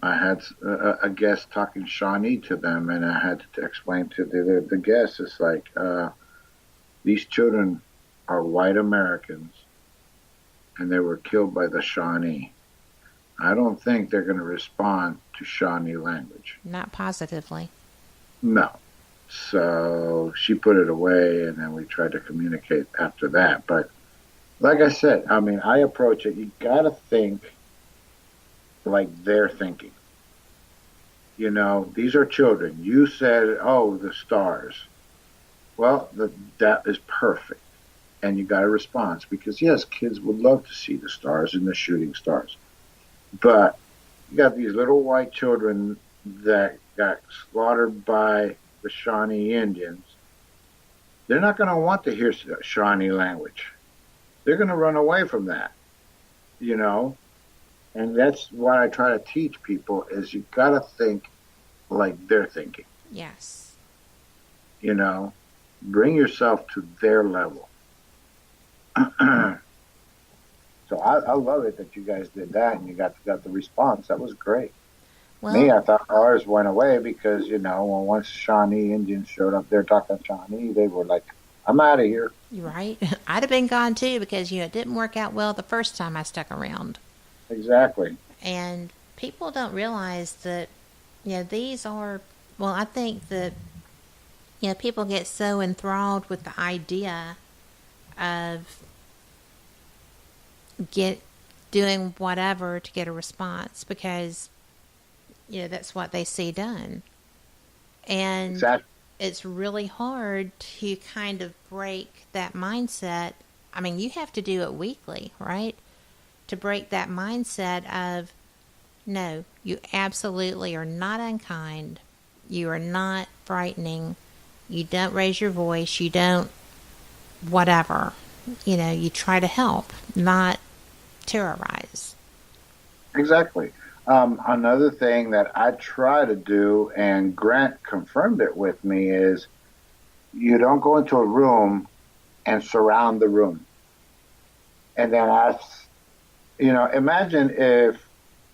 I had a guest talking Shawnee to them, and I had to explain to the guests, it's like, these children are white Americans, and they were killed by the Shawnee. I don't think they're going to respond to Shawnee language. Not positively. No. So she put it away, and then we tried to communicate after that. But like I said, I mean, I approach it, you got to think like they're thinking. You know, these are children. You said, oh, the stars. Well, that is perfect. And you got a response because, yes, kids would love to see the stars and the shooting stars. But you got these little white children that got slaughtered by the Shawnee Indians. They're not going to want to hear Shawnee language. They're going to run away from that, you know? And that's what I try to teach people is you got to think like they're thinking. Yes. You know, bring yourself to their level. So I love it that you guys did that and you got the response. That was great. Me, Well, I thought ours went away because, you know, when once Shawnee Indians showed up there talking Shawnee, they were like, I'm out of here. you're right. I'd have been gone too because, it didn't work out well the first time I stuck around. Exactly. And people don't realize that, these are, well, I think that, people get so enthralled with the idea of get doing whatever to get a response because, that's what they see done. And Exactly. it's really hard to kind of break that mindset. I mean, you have to do it weekly, right? To break that mindset of, no, you absolutely are not unkind. You are not frightening. You don't raise your voice. You don't whatever. You try to help, not terrorize. Exactly. Another thing that I try to do, and Grant confirmed it with me, is you don't go into a room and surround the room. And then ask, imagine if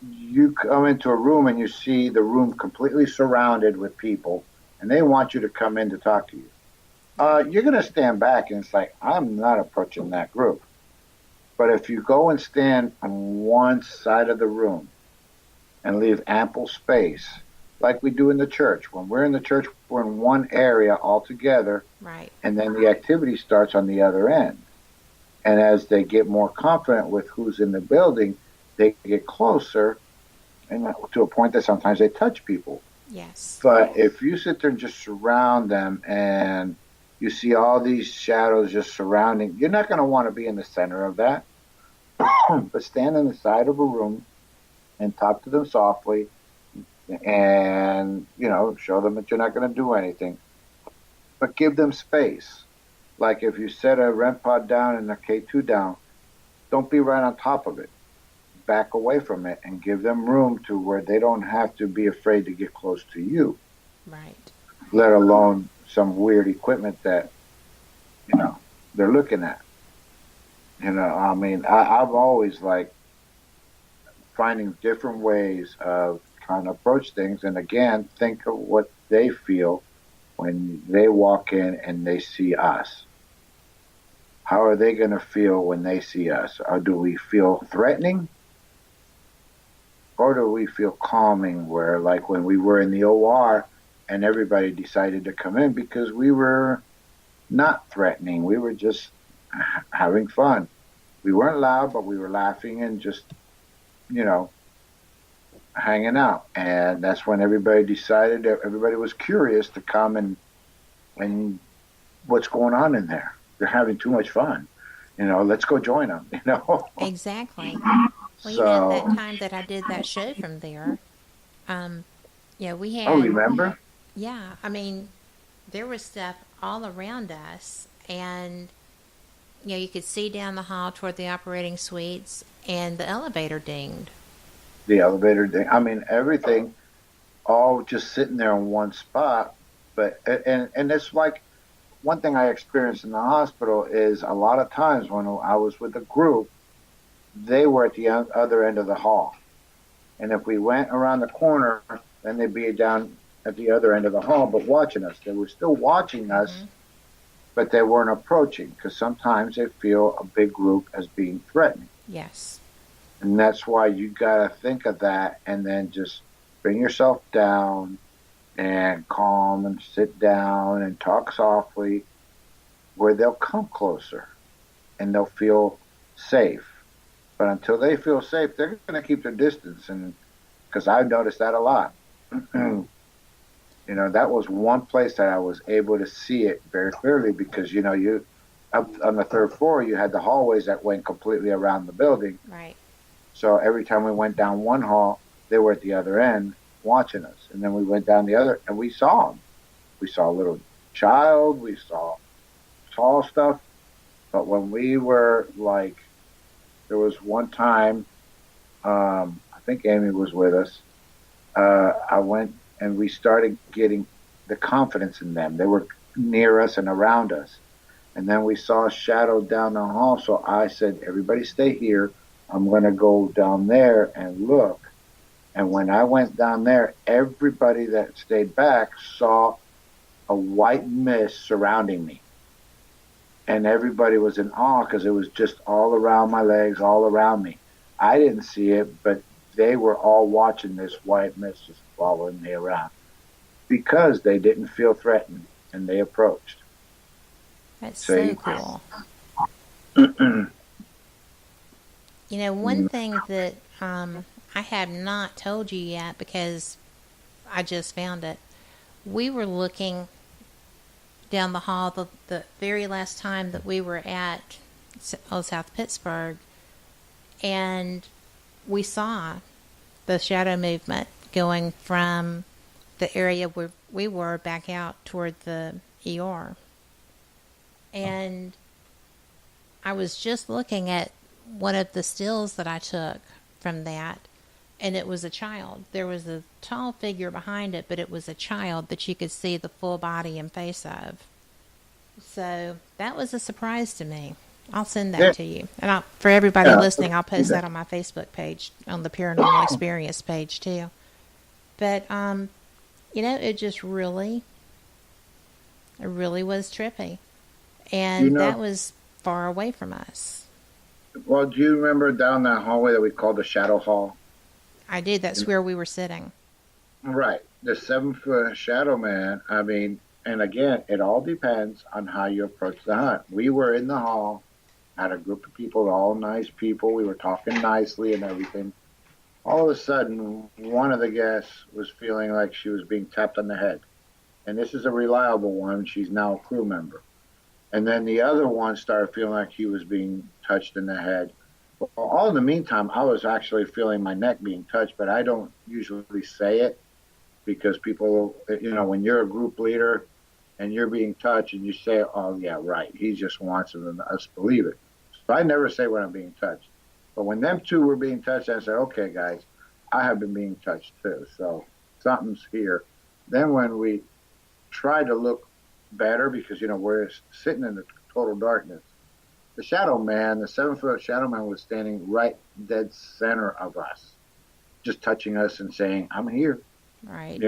you come into a room and you see the room completely surrounded with people and they want you to come in to talk to you. You're going to stand back and it's like, I'm not approaching that group. But if you go and stand on one side of the room and leave ample space, like we do in the church, when we're in the church, we're in one area all together, Right. and then the activity starts on the other end. And as they get more confident with who's in the building, they get closer and to a point that sometimes they touch people. Yes. But if you sit there and just surround them and you see all these shadows just surrounding, you're not going to want to be in the center of that. But stand on the side of a room and talk to them softly and, show them that you're not going to do anything. But give them space. Like if you set a REM pod down and a K2 down, don't be right on top of it. Back away from it and give them room to where they don't have to be afraid to get close to you, Right. let alone some weird equipment that, they're looking at. I mean, I've always like finding different ways of trying to approach things. And again, think of what they feel when they walk in and they see us. How are they going to feel when they see us? Or do we feel threatening? Or do we feel calming where like when we were in the OR and everybody decided to come in because we were not threatening. We were just having fun. We weren't loud, but we were laughing and just, hanging out. And that's when everybody decided that everybody was curious to come and what's going on in there. They're having too much fun. Let's go join them. Exactly. Well, So, that time that I did that show from there, we oh, had, remember? yeah, I mean, there was stuff all around us, and, you could see down the hall toward the operating suites, and the elevator dinged. The elevator thing. I mean, everything all just sitting there in one spot. But, and it's like, one thing I experienced in the hospital is a lot of times when I was with a group, they were at the other end of the hall. And if we went around the corner, then they'd be down at the other end of the hall, but watching us. They were still watching us, Mm-hmm. but they weren't approaching because sometimes they feel a big group as being threatening. Yes. And that's why you got to think of that and then just bring yourself down and calm and sit down and talk softly where they'll come closer and they'll feel safe. But until they feel safe, they're going to keep their distance. And because I've noticed that a lot. That was one place that I was able to see it very clearly because, you up on the third floor, you had the hallways that went completely around the building. Right. So every time we went down one hall, they were at the other end watching us. And then we went down the other and we saw them. We saw a little child, we saw tall stuff. But when we were like, there was one time, I think Amy was with us. I went and we started getting the confidence in them. They were near us and around us. And then we saw a shadow down the hall. So I said, everybody stay here. I'm going to go down there and look. And when I went down there, everybody that stayed back saw a white mist surrounding me. And everybody was in awe because it was just all around my legs, all around me. I didn't see it, but they were all watching this white mist just following me around because they didn't feel threatened and they approached. That's So so cool. One thing that I have not told you yet because I just found it. We were looking down the hall the very last time that we were at Old South Pittsburgh, and we saw the shadow movement going from the area where we were back out toward the ER. And I was just looking at one of the stills that I took from that, and it was a child. There was a tall figure behind it, but it was a child that you could see the full body and face of. So that was a surprise to me. I'll send that to you. And for everybody listening, I'll post that on my Facebook page, on the Paranormal Experience page too. But, it just it really was trippy. And that was far away from us. Well, do you remember down that hallway that we called the Shadow Hall? I did. That's where we were sitting. Right. The 7-foot shadow man, I mean, and again, it all depends on how you approach the hunt. We were in the hall, had a group of people, all nice people. We were talking nicely and everything. All of a sudden, one of the guests was feeling like she was being tapped on the head. And this is a reliable one. She's now a crew member. And then the other one started feeling like he was being touched in the head. Well, all in the meantime, I was actually feeling my neck being touched, but I don't usually say it because people, when you're a group leader and you're being touched and you say, oh, yeah, right, he just wants us to believe it. So I never say when I'm being touched. But when them two were being touched, I said, okay, guys, I have been being touched too. So something's here. Then when we try to look better because, we're sitting in the total darkness, the shadow man, the 7-foot shadow man was standing right dead center of us, just touching us and saying, I'm here. Right.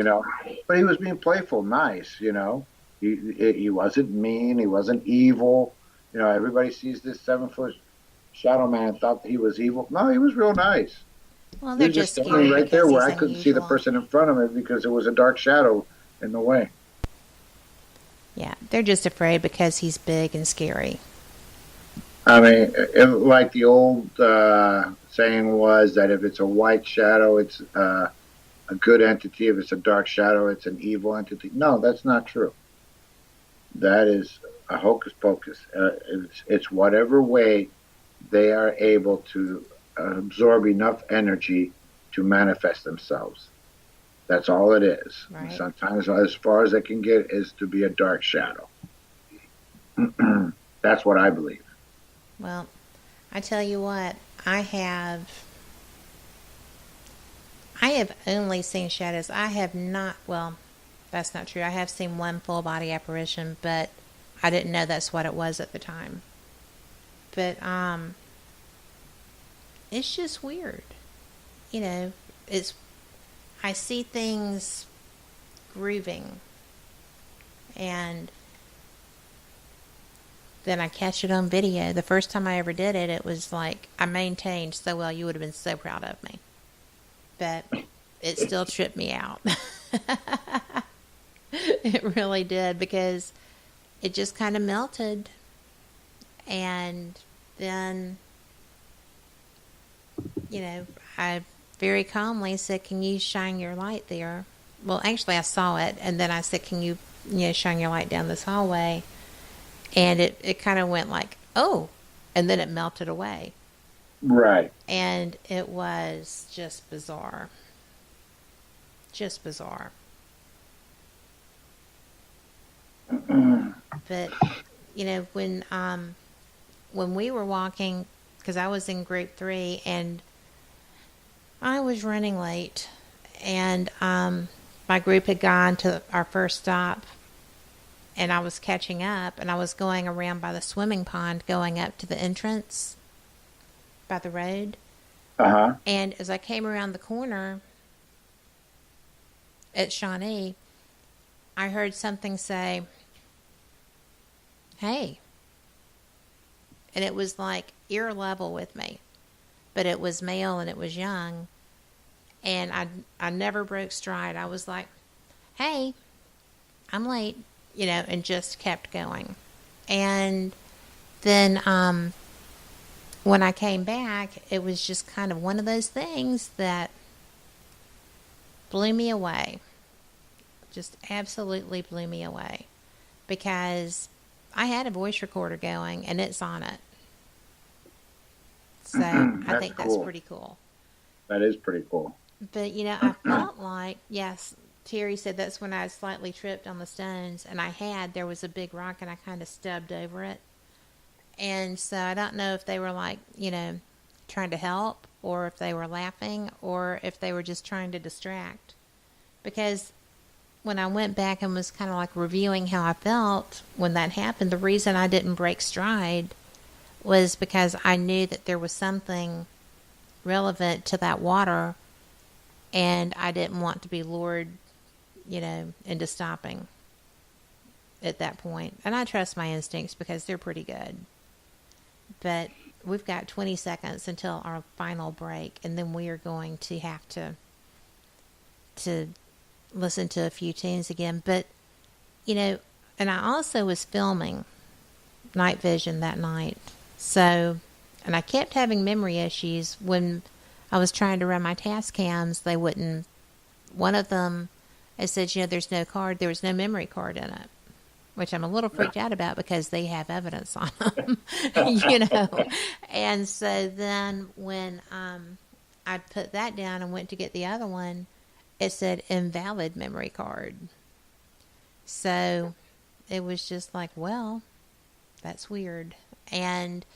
But he was being playful, nice, He wasn't mean. He wasn't evil. Everybody sees this 7-foot shadow man and thought he was evil. No, he was real nice. Well, He they're was just standing scary right there because where he's I couldn't see the unusual. person in front of me because there was a dark shadow in the way. Yeah, they're just afraid because he's big and scary. I mean, like the old saying was that if it's a white shadow, it's a good entity. If it's a dark shadow, it's an evil entity. No, that's not true. That is a hocus pocus. It's whatever way they are able to absorb enough energy to manifest themselves. That's all it is. Right. Sometimes as far as they can get is to be a dark shadow. That's what I believe. Well, I tell you what, I have only seen shadows. I have not, well, that's not true. I have seen one full body apparition, but I didn't know that's what it was at the time. But it's just weird. it's I see things grooving, and then I catch it on video. The first time I ever did it, it was like I maintained so well. You would have been so proud of me, but it still tripped me out. It really did, because it just kind of melted, and then, I very calmly said, "Can you shine your light there?" Well, actually, I saw it, and then I said, "Can you, shine your light down this hallway?" And it kind of went like, "Oh," and then it melted away. Right. And it was just bizarre. Just bizarre. But, when we were walking, because I was in group 3 and I was running late, and my group had gone to our first stop, and I was catching up, and I was going around by the swimming pond, going up to the entrance by the road. Uh-huh. And as I came around the corner at Shawnee, I heard something say, "Hey." And it was like ear level with me, but it was male and it was young. And I never broke stride. I was like, "Hey, I'm late," and just kept going. And then when I came back, it was just kind of one of those things that blew me away. Just absolutely blew me away, because I had a voice recorder going and it's on it. So I think that's cool. pretty cool. That is pretty cool. But, I felt like, yes, Terry said that's when I slightly tripped on the stones, and there was a big rock, and I kind of stubbed over it. And so I don't know if they were like, trying to help, or if they were laughing, or if they were just trying to distract. Because when I went back and was kind of like reviewing how I felt when that happened, the reason I didn't break stride was because I knew that there was something relevant to that water, and I didn't want to be lured, into stopping at that point. And I trust my instincts because they're pretty good. But we've got 20 seconds until our final break, and then we are going to have to listen to a few tunes again. But, and I also was filming night vision that night. So, and I kept having memory issues when I was trying to run my task cams. They wouldn't, one of them, it said, there was no memory card in it, which I'm a little freaked out about because they have evidence on them, And so then when I put that down and went to get the other one, it said invalid memory card. So it was just like, well, that's weird. And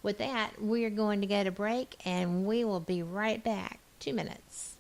with that, we're going to go to break, and we will be right back. 2 minutes.